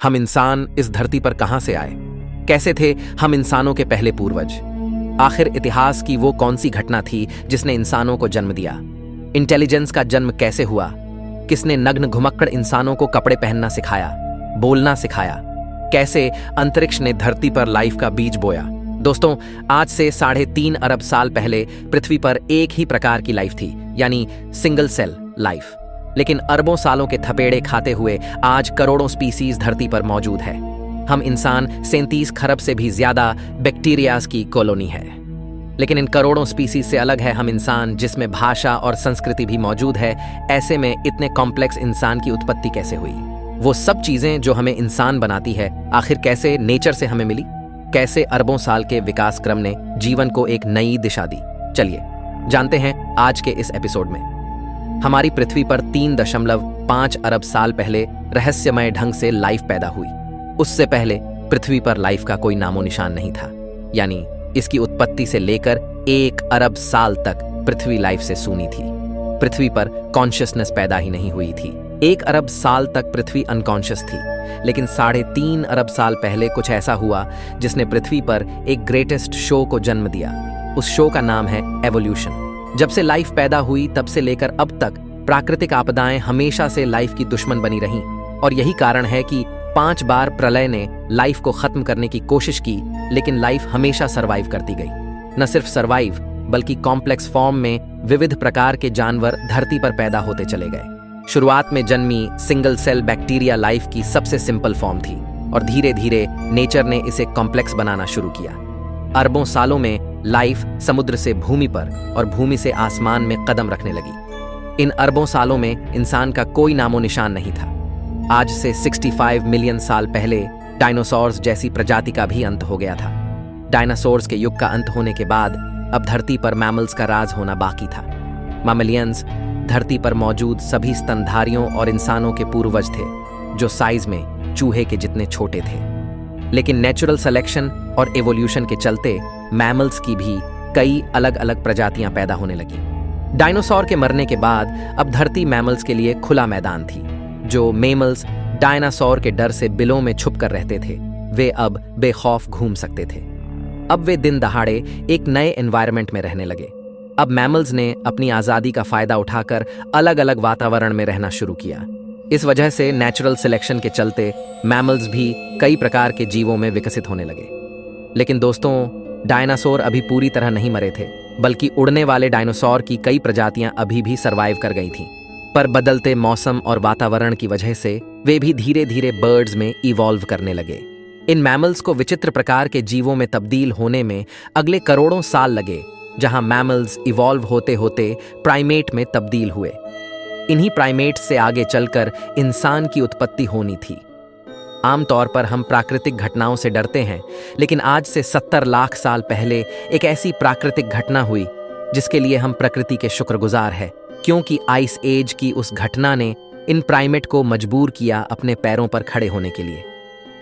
हम इंसान इस धरती पर कहां से आए? कैसे थे हम इंसानों के पहले पूर्वज? आखिर इतिहास की वो कौन सी घटना थी जिसने इंसानों को जन्म दिया? इंटेलिजेंस का जन्म कैसे हुआ? किसने नग्न घुमक्कड़ इंसानों को कपड़े पहनना सिखाया, बोलना सिखाया? कैसे अंतरिक्ष ने धरती पर लाइफ का बीज बोया? दोस्तों, आज से 3.5 अरब साल पहले पृथ्वी पर एक ही प्रकार की लाइफ थी, यानी सिंगल सेल लाइफ। लेकिन अरबों सालों के थपेड़े खाते हुए आज करोड़ों स्पीसीज धरती पर मौजूद है। हम इंसान 37 खरब से भी ज्यादा बैक्टीरियाज की कॉलोनी है। लेकिन इन करोड़ों स्पीसीज से अलग है हम इंसान, जिसमें भाषा और संस्कृति भी मौजूद है। ऐसे में इतने कॉम्प्लेक्स इंसान की उत्पत्ति कैसे हुई? वो सब चीजें जो हमें इंसान बनाती है, आखिर कैसे नेचर से हमें मिली? कैसे अरबों साल के विकास क्रम ने जीवन को एक नई दिशा दी? चलिए जानते हैं आज के इस एपिसोड में। हमारी पृथ्वी पर 3.5 अरब साल पहले रहस्यमय ढंग से लाइफ पैदा हुई। उससे पहले पृथ्वी पर लाइफ का कोई नामो निशान नहीं था, यानी इसकी उत्पत्ति से लेकर 1 अरब साल तक पृथ्वी लाइफ से सूनी थी। पृथ्वी पर कॉन्शियसनेस पैदा ही नहीं हुई थी। 1 अरब साल तक पृथ्वी अनकॉन्शियस थी, लेकिन 3.5 अरब साल पहले कुछ ऐसा हुआ जिसने पृथ्वी पर एक ग्रेटेस्ट शो को जन्म दिया। उस शो का नाम है एवोल्यूशन। जब से लाइफ पैदा हुई तब से लेकर अब तक प्राकृतिक आपदाएं हमेशा से लाइफ की दुश्मन बनी रहीं, और यही कारण है कि 5 बार प्रलय ने लाइफ को खत्म करने की कोशिश की, लेकिन लाइफ हमेशा सरवाइव करती गई। न सिर्फ सरवाइव, बल्कि कॉम्प्लेक्स फॉर्म में विविध प्रकार के जानवर धरती पर पैदा होते चले गए। शुरुआत में जन्मी सिंगल सेल बैक्टीरिया लाइफ की सबसे सिंपल फॉर्म थी, और धीरे धीरे नेचर ने इसे कॉम्प्लेक्स बनाना शुरू किया। अरबों सालों में लाइफ समुद्र से भूमि पर और भूमि से आसमान में कदम रखने लगी। इन अरबों सालों में इंसान का कोई नामो निशान नहीं था। आज से 65 मिलियन साल पहले डायनासोर्स जैसी प्रजाति का भी अंत हो गया था। डायनासोर्स के युग का अंत होने के बाद अब धरती पर मैमल्स का राज होना बाकी था। मैमलियंस धरती पर मौजूद सभी स्तनधारियों और इंसानों के पूर्वज थे, जो साइज में चूहे के जितने छोटे थे। लेकिन नेचुरल सिलेक्शन और एवोल्यूशन के चलते मैमल्स की भी कई अलग अलग प्रजातियां पैदा होने लगी। डायनासोर के मरने के बाद अब धरती मैमल्स के लिए खुला मैदान थी। जो मेमल्स डायनासोर के डर से बिलों में छुप कर रहते थे, वे अब बेखौफ घूम सकते थे। अब वे दिन दहाड़े एक नए एनवायरनमेंट में रहने लगे। अब मैमल्स ने अपनी आज़ादी का फायदा उठाकर अलग अलग वातावरण में रहना शुरू किया। इस वजह से नेचुरल सिलेक्शन के चलते मैमल्स भी कई प्रकार के जीवों में विकसित होने लगे। लेकिन दोस्तों, डायनासोर अभी पूरी तरह नहीं मरे थे, बल्कि उड़ने वाले डायनासोर की कई प्रजातियां अभी भी सरवाइव कर गई थीं। पर बदलते मौसम और वातावरण की वजह से वे भी धीरे धीरे बर्ड्स में इवॉल्व करने लगे। इन मैमल्स को विचित्र प्रकार के जीवों में तब्दील होने में अगले करोड़ों साल लगे, जहां मैमल्स इवॉल्व होते होते प्राइमेट में तब्दील हुए। इन्हीं प्राइमेट्स से आगे चलकर इंसान की उत्पत्ति होनी थी। आमतौर पर हम प्राकृतिक घटनाओं से डरते हैं, लेकिन आज से 70 लाख साल पहले एक ऐसी प्राकृतिक घटना हुई जिसके लिए हम प्रकृति के शुक्रगुजार हैं, क्योंकि आइस एज की उस घटना ने इन प्राइमेट को मजबूर किया अपने पैरों पर खड़े होने के लिए।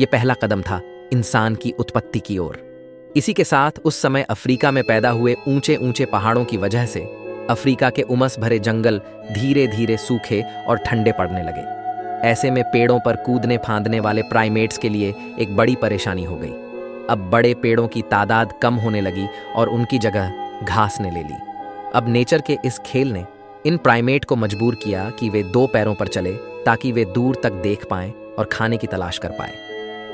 यह पहला कदम था इंसान की उत्पत्ति की ओर। इसी के साथ उस समय अफ्रीका में पैदा हुए ऊंचे ऊंचे पहाड़ों की वजह से अफ्रीका के उमस भरे जंगल धीरे धीरे सूखे और ठंडे पड़ने लगे। ऐसे में पेड़ों पर कूदने फांदने वाले प्राइमेट्स के लिए एक बड़ी परेशानी हो गई। अब बड़े पेड़ों की तादाद कम होने लगी और उनकी जगह घास ने ले ली। अब नेचर के इस खेल ने इन प्राइमेट को मजबूर किया कि वे 2 पैरों पर चले, ताकि वे दूर तक देख पाएं और खाने की तलाश कर पाए।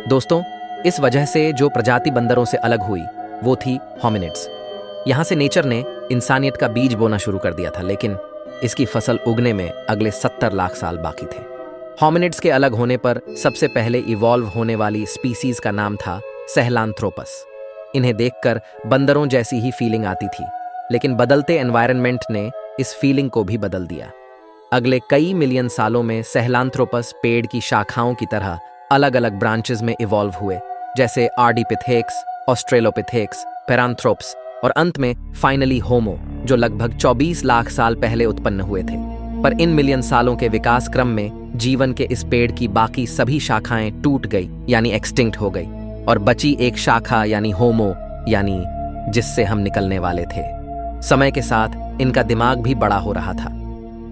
दोस्तों, इस वजह से जो प्रजाति बंदरों से अलग हुई वो थी होमिनिड्स। यहां से नेचर ने इंसानियत का बीज बोना शुरू कर दिया था, लेकिन इसकी फसल उगने में अगले 70 लाख साल बाकी थे। होमिनिड्स के अलग होने पर सबसे पहले इवॉल्व होने वाली स्पीसीज का नाम था सहेलांथ्रोपस। इन्हें देखकर बंदरों जैसी ही फीलिंग आती थी, लेकिन बदलते एनवायरनमेंट ने इस फीलिंग को भी बदल दिया। अगले कई मिलियन सालों में सहेलांथ्रोपस पेड़ की शाखाओं की तरह अलग अलग ब्रांचेस में इवॉल्व हुए, जैसे आर्डिपिथेक्स, ऑस्ट्रेलोपिथेक्स, पेरांथ्रोप्स और अंत में फाइनली होमो, जो लगभग 24 लाख साल पहले उत्पन्न हुए थे। पर इन मिलियन सालों के विकास क्रम में जीवन के इस पेड़ की बाकी सभी शाखाएं टूट गई, यानी एक्सटिंक्ट हो गई, और बची एक शाखा यानी होमो, यानी जिससे हम निकलने वाले थे। समय के साथ इनका दिमाग भी बड़ा हो रहा था।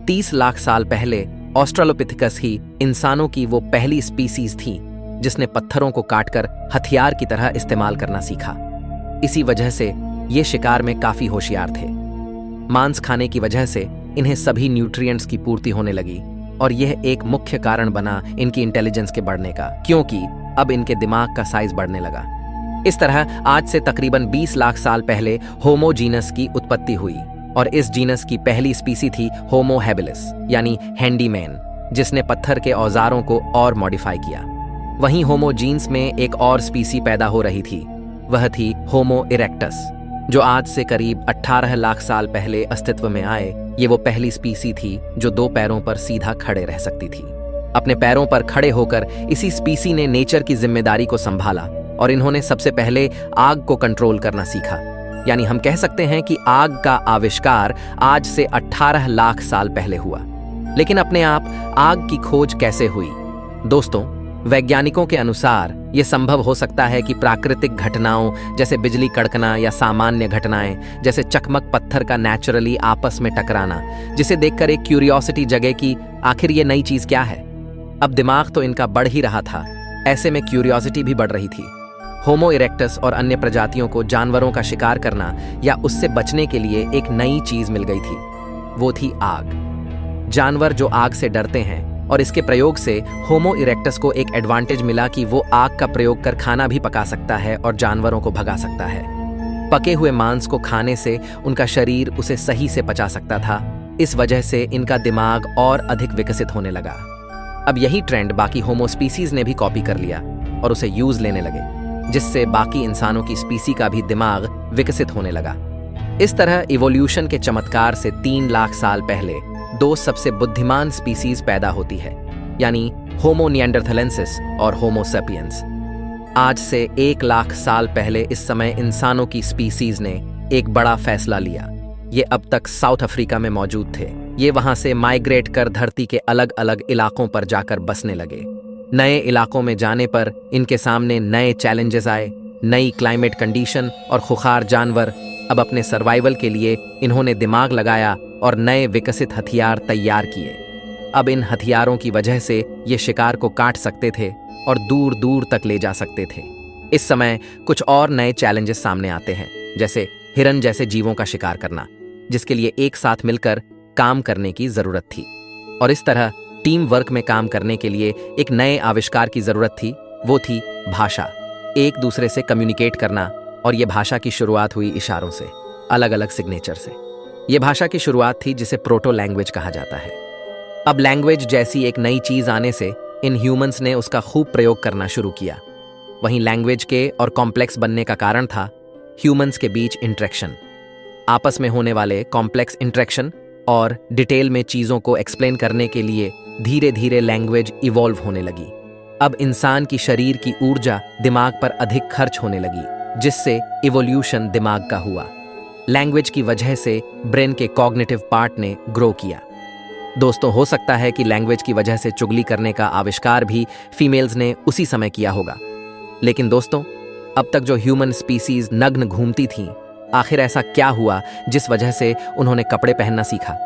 30 लाख साल पहले ऑस्ट्रेलोपिथेकस ही इंसानों की वो पहली स्पीसीज थी जिसने पत्थरों को काटकर हथियार की तरह इस्तेमाल करना सीखा। इसी वजह से ये शिकार में काफी होशियार थे। मांस खाने की वजह से इन्हें सभी न्यूट्रिएंट्स की पूर्ति होने लगी और यह एक मुख्य कारण बना इनकी इंटेलिजेंस के बढ़ने का, क्योंकि अब इनके दिमाग का साइज बढ़ने लगा। इस तरह आज से तकरीबन 20 लाख साल पहले होमो जीनस की उत्पत्ति हुई और इस जीनस की पहली स्पीसी थी होमो हैबिलिस यानी हैंडीमैन, जिसने पत्थर के औजारों को और मॉडिफाई किया। वहीं होमो जीन्स में एक और स्पीसी पैदा हो रही थी, वह थी होमो इरेक्टस, जो आज से करीब 18 लाख साल पहले अस्तित्व में आए। ये वो पहली स्पीसी थी जो 2 पैरों पर सीधा खड़े रह सकती थी। अपने पैरों पर खड़े होकर इसी स्पीसी ने नेचर की जिम्मेदारी को संभाला और इन्होंने सबसे पहले आग को कंट्रोल करना सीखा। यानी हम कह सकते हैं कि आग का आविष्कार आज से 18 लाख साल पहले हुआ। लेकिन अपने आप आग की खोज कैसे हुई? दोस्तों, वैज्ञानिकों के अनुसार यह संभव हो सकता है कि प्राकृतिक घटनाओं जैसे बिजली कड़कना या सामान्य घटनाएं जैसे चकमक पत्थर का नेचुरली आपस में टकराना, जिसे देखकर एक क्यूरियोसिटी जगे कि आखिर ये नई चीज क्या है। अब दिमाग तो इनका बढ़ ही रहा था, ऐसे में क्यूरियोसिटी भी बढ़ रही थी। होमो इरेक्टस और अन्य प्रजातियों को जानवरों का शिकार करना या उससे बचने के लिए एक नई चीज मिल गई थी, वो थी आग। जानवर जो आग से डरते हैं और इसके प्रयोग से होमो इरेक्टस को एक एडवांटेज मिला कि वो आग का प्रयोग कर खाना भी पका सकता है और जानवरों को भगा सकता है। पके हुए मांस को खाने से उनका शरीर उसे सही से पचा सकता था। इस वजह से इनका दिमाग और अधिक विकसित होने लगा। अब यही ट्रेंड बाकी होमो स्पीसीज ने भी कॉपी कर लिया और उसे यूज लेने लगे, जिससे बाकी इंसानों की स्पीसी का भी दिमाग विकसित होने लगा। इस तरह इवोल्यूशन के चमत्कार से 3 लाख साल पहले 2 सबसे बुद्धिमान स्पीसीज पैदा होती है, यानी होमो निएंडरथलेंसिस और होमो सेपियंस। आज से 1 लाख साल पहले इस समय इंसानों की स्पीसीज ने एक बड़ा फैसला लिया। ये अब तक साउथ अफ्रीका में मौजूद थे। ये वहां से माइग्रेट कर धरती के अलग अलग इलाकों पर जाकर बसने लगे। नए इलाकों में जाने पर इनके सामने नए चैलेंजेस आए, नई क्लाइमेट कंडीशन और खुखार जानवर। अब अपने सर्वाइवल के लिए इन्होंने दिमाग लगाया और नए विकसित हथियार तैयार किए। अब इन हथियारों की वजह से ये शिकार को काट सकते थे और दूर दूर तक ले जा सकते थे। इस समय कुछ और नए चैलेंजेस सामने आते हैं, जैसे हिरन जैसे जीवों का शिकार करना, जिसके लिए एक साथ मिलकर काम करने की जरूरत थी। और इस तरह टीम वर्क में काम करने के लिए एक नए आविष्कार की जरूरत थी, वो थी भाषा। एक दूसरे से कम्युनिकेट करना, और यह भाषा की शुरुआत हुई इशारों से, अलग अलग सिग्नेचर से। यह भाषा की शुरुआत थी जिसे प्रोटो लैंग्वेज कहा जाता है। अब लैंग्वेज जैसी एक नई चीज आने से इन ह्यूमंस ने उसका खूब प्रयोग करना शुरू किया। वहीं लैंग्वेज के और कॉम्प्लेक्स बनने का कारण था ह्यूमंस के बीच इंटरेक्शन, आपस में होने वाले कॉम्प्लेक्स इंटरेक्शन और डिटेल में चीजों को एक्सप्लेन करने के लिए धीरे धीरे लैंग्वेज इवॉल्व होने लगी। अब इंसान की शरीर की ऊर्जा दिमाग पर अधिक खर्च होने लगी, जिससे इवोल्यूशन दिमाग का हुआ। लैंग्वेज की वजह से ब्रेन के कॉग्निटिव पार्ट ने ग्रो किया। दोस्तों, हो सकता है कि लैंग्वेज की वजह से चुगली करने का आविष्कार भी फीमेल्स ने उसी समय किया होगा। लेकिन दोस्तों, अब तक जो ह्यूमन स्पीसीज नग्न घूमती थीं, आखिर ऐसा क्या हुआ जिस वजह से उन्होंने कपड़े पहनना सीखा?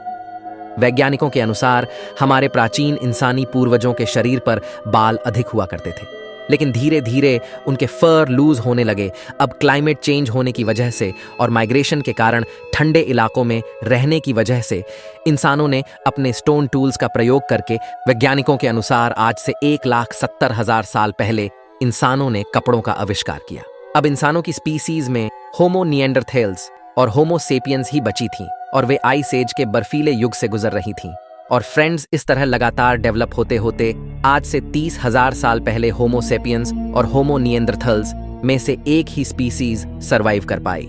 वैज्ञानिकों के अनुसार हमारे प्राचीन इंसानी पूर्वजों के शरीर पर बाल अधिक हुआ करते थे, लेकिन धीरे धीरे उनके फर लूज होने लगे। अब क्लाइमेट चेंज होने की वजह से और माइग्रेशन के कारण ठंडे इलाकों में रहने की वजह से इंसानों ने अपने स्टोन टूल्स का प्रयोग करके, वैज्ञानिकों के अनुसार आज से 1,70,000 साल पहले इंसानों ने कपड़ों का आविष्कार किया। अब इंसानों की स्पीसीज में होमो निएंडरथेल्स और होमो सेपियंस ही बची थीं, और वे आइस एज के बर्फीले युग से गुजर रही थीं। और फ्रेंड्स, इस तरह लगातार डेवलप होते होते आज से 30,000 साल पहले होमो सेपियंस और होमो निएंडरथल्स में से एक ही स्पीसीज सरवाइव कर पाई।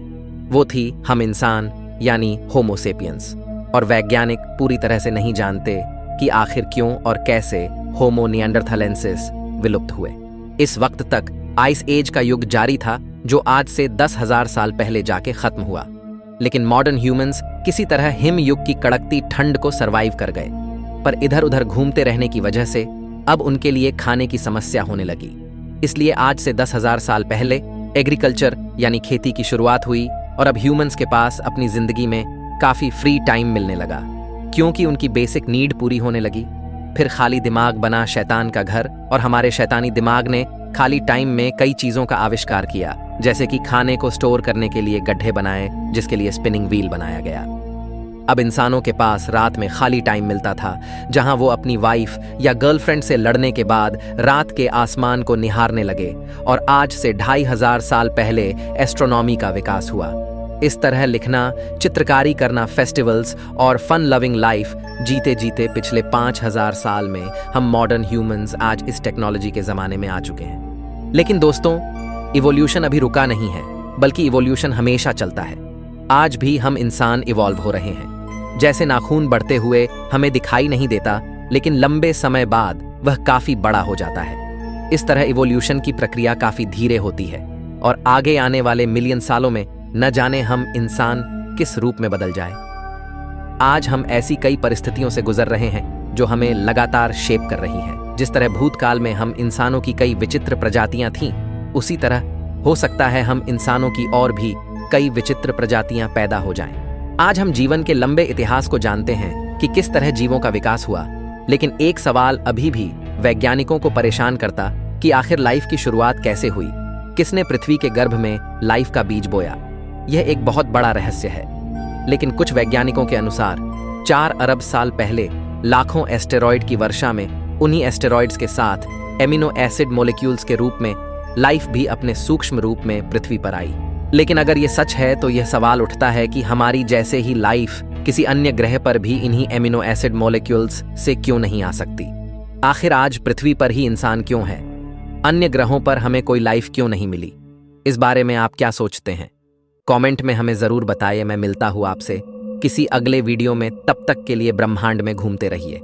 वो थी हम इंसान, यानी होमो सेपियंस। और वैज्ञानिक पूरी तरह से नहीं जानते कि आखिर क्यों और कैसे होमो निएंडरथलेंसिस विलुप्त हुए। इस वक्त तक आइस एज का युग जारी था, जो आज से 10,000 साल पहले जाके खत्म हुआ। लेकिन मॉडर्न ह्यूमंस किसी तरह हिम युग की कड़कती ठंड को सरवाइव कर गए, पर इधर उधर घूमते रहने की वजह से अब उनके लिए खाने की समस्या होने लगी। इसलिए आज से 10,000 साल पहले एग्रीकल्चर यानी खेती की शुरुआत हुई, और अब ह्यूमंस के पास अपनी जिंदगी में काफी फ्री टाइम मिलने लगा, क्योंकि उनकी बेसिक नीड पूरी होने लगी। फिर खाली दिमाग बना शैतान का घर और हमारे शैतानी दिमाग ने खाली टाइम में कई चीज़ों का आविष्कार किया, जैसे कि खाने को स्टोर करने के लिए गड्ढे बनाए, जिसके लिए स्पिनिंग व्हील बनाया गया। अब इंसानों के पास रात में खाली टाइम मिलता था, जहां वो अपनी वाइफ या गर्लफ्रेंड से लड़ने के बाद रात के आसमान को निहारने लगे और आज से 2500 साल पहले एस्ट्रोनॉमी का विकास हुआ। इस तरह लिखना, चित्रकारी करना, फेस्टिवल्स और फन लविंग लाइफ जीते जीते पिछले 5000 साल में हम मॉडर्न ह्यूमंस आज इस टेक्नोलॉजी के ज़माने में आ चुके हैं। लेकिन दोस्तों, इवोल्यूशन अभी रुका नहीं है, बल्कि इवोल्यूशन हमेशा चलता है। आज भी हम इंसान इवॉल्व हो रहे हैं। जैसे नाखून बढ़ते हुए हमें दिखाई नहीं देता, लेकिन लंबे समय बाद वह काफ़ी बड़ा हो जाता है। इस तरह इवोल्यूशन की प्रक्रिया काफ़ी धीरे होती है और आगे आने वाले मिलियन सालों में न जाने हम इंसान किस रूप में बदल जाए। आज हम ऐसी कई परिस्थितियों से गुजर रहे हैं जो हमें लगातार शेप कर रही हैं। जिस तरह भूतकाल में हम इंसानों की कई विचित्र प्रजातियां थीं, उसी तरह हो सकता है हम इंसानों की और भी कई विचित्र प्रजातियां पैदा हो जाएं। आज हम जीवन के लंबे इतिहास को जानते हैं कि किस तरह जीवों का विकास हुआ, लेकिन एक सवाल अभी भी वैज्ञानिकों को परेशान करता कि आखिर लाइफ की शुरुआत कैसे हुई, किसने पृथ्वी के गर्भ में लाइफ का बीज बोया। यह एक बहुत बड़ा रहस्य है, लेकिन कुछ वैज्ञानिकों के अनुसार 4 अरब साल पहले लाखों एस्टेरॉयड की वर्षा में उन्हीं एस्टेरॉयड्स के साथ एमिनो एसिड मॉलिक्यूल्स के रूप में लाइफ भी अपने सूक्ष्म रूप में पृथ्वी पर आई। लेकिन अगर यह सच है तो यह सवाल उठता है कि हमारी जैसे ही लाइफ किसी अन्य ग्रह पर भी इन्हीं एमिनो एसिड मॉलिक्यूल्स से क्यों नहीं आ सकती। आखिर आज पृथ्वी पर ही इंसान क्यों है, अन्य ग्रहों पर हमें कोई लाइफ क्यों नहीं मिली। इस बारे में आप क्या सोचते हैं? कमेंट में हमें ज़रूर बताइए। मैं मिलता हूँ आपसे किसी अगले वीडियो में। तब तक के लिए ब्रह्मांड में घूमते रहिए।